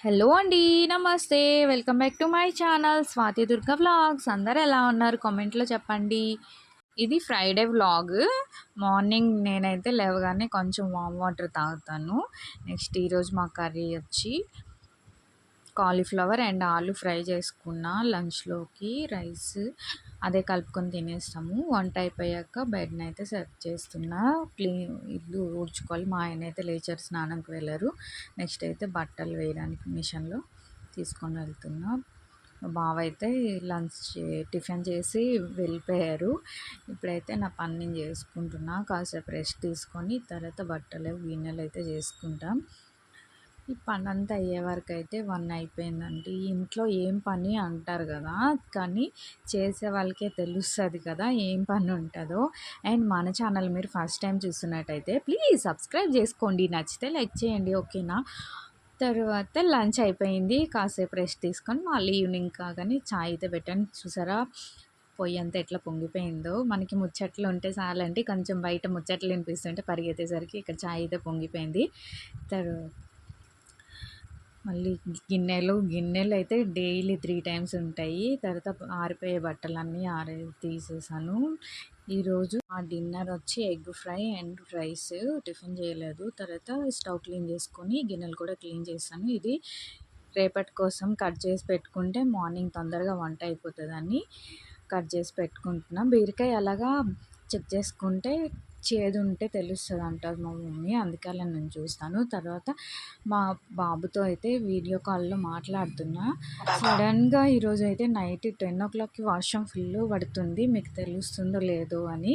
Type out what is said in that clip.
Hello అండి. నమస్తే. Welcome back to my channel Swathi Durga vlogs. అందరూ ఎలా ఉన్నారు కామెంట్‌లో చెప్పండి. ఇది ఫ్రైడే వ్లాగ్. మార్నింగ్ నేనైతే లేవగానే కొంచెం వామ్ వాటర్ తాగుతాను. నెక్స్ట్ ఈరోజు మా కర్రీ వచ్చి కాలీఫ్లవర్ అండ్ ఆలు ఫ్రై చేసుకున్నా లంచ్‌లోకి. రైస్ అదే కలుపుకొని తినేస్తాము. వంట అయిపోయాక బెడ్‌నైతే సెట్ చేస్తున్నా. ఇల్లు ఊడ్చుకోవాలి. మా ఆయనైతే లేచారు, స్నానంకి వెళ్ళారు. నెక్స్ట్ అయితే బట్టలు వేయడానికి మిషన్‌లో తీసుకొని వెళ్తున్నా. మా బావ అయితే టిఫిన్ చేసి వెళ్ళిపోయారు. ఇప్పుడైతే నా పని నేను చేసుకుంటున్నా. కాసేపు రెస్ట్ తీసుకొని తర్వాత బట్టలు గిన్నెలు అయితే చేసుకుంటాం. ఈ పనంతా అయ్యే వరకు అయితే 1 అయిపోయిందండి. ఇంట్లో ఏం పని అంటారు కదా, కానీ చేసే వాళ్ళకే తెలుస్తుంది కదా ఏం పని ఉంటుందో. అండ్ మన ఛానల్ మీరు ఫస్ట్ టైం చూస్తున్నట్టయితే ప్లీజ్ సబ్స్క్రైబ్ చేసుకోండి, నచ్చితే లైక్ చేయండి, ఓకేనా. తర్వాత లంచ్ అయిపోయింది, కాసేపు రెస్ట్ తీసుకొని మళ్ళీ ఈవినింగ్ కాగానే చాయ్ అయితే పెట్టాను. చూసారా పొయ్యి అంతా ఎట్లా పొంగిపోయిందో. మనకి ముచ్చట్లు ఉంటే చాలంటే కొంచెం బయట ముచ్చట్లు వినిపిస్తుంటే పరిగెత్తేసరికి ఇక్కడ చాయ్ అయితే పొంగిపోయింది. తర్వాత మళ్ళీ గిన్నెలు అయితే డైలీ 3 టైమ్స్ ఉంటాయి. తర్వాత ఆరిపోయే బట్టలన్నీ తీసేసాను. ఈరోజు ఆ డిన్నర్ వచ్చి egg fry and rice. Tiffin చేయలేదు. తర్వాత స్టవ్ క్లీన్ చేసుకొని గిన్నెలు కూడా క్లీన్ చేశాను. ఇది రేపటి కోసం కట్ చేసి పెట్టుకుంటే మార్నింగ్ తొందరగా వంట అయిపోతుందని కట్ చేసి పెట్టుకుంటున్నాం. బీరకాయ అలాగా చెక్ చేసుకుంటే చేదు ఉంటే తెలుస్తుంది అంటారు మా మమ్మీ, అందుకే అలా నేను చూస్తాను. తర్వాత మా బాబుతో అయితే వీడియో కాల్లో మాట్లాడుతున్నా. సడన్గా ఈరోజు అయితే నైట్ 10 o'clockకి వర్షం ఫుల్ పడుతుంది, మీకు తెలుస్తుందో లేదో అని.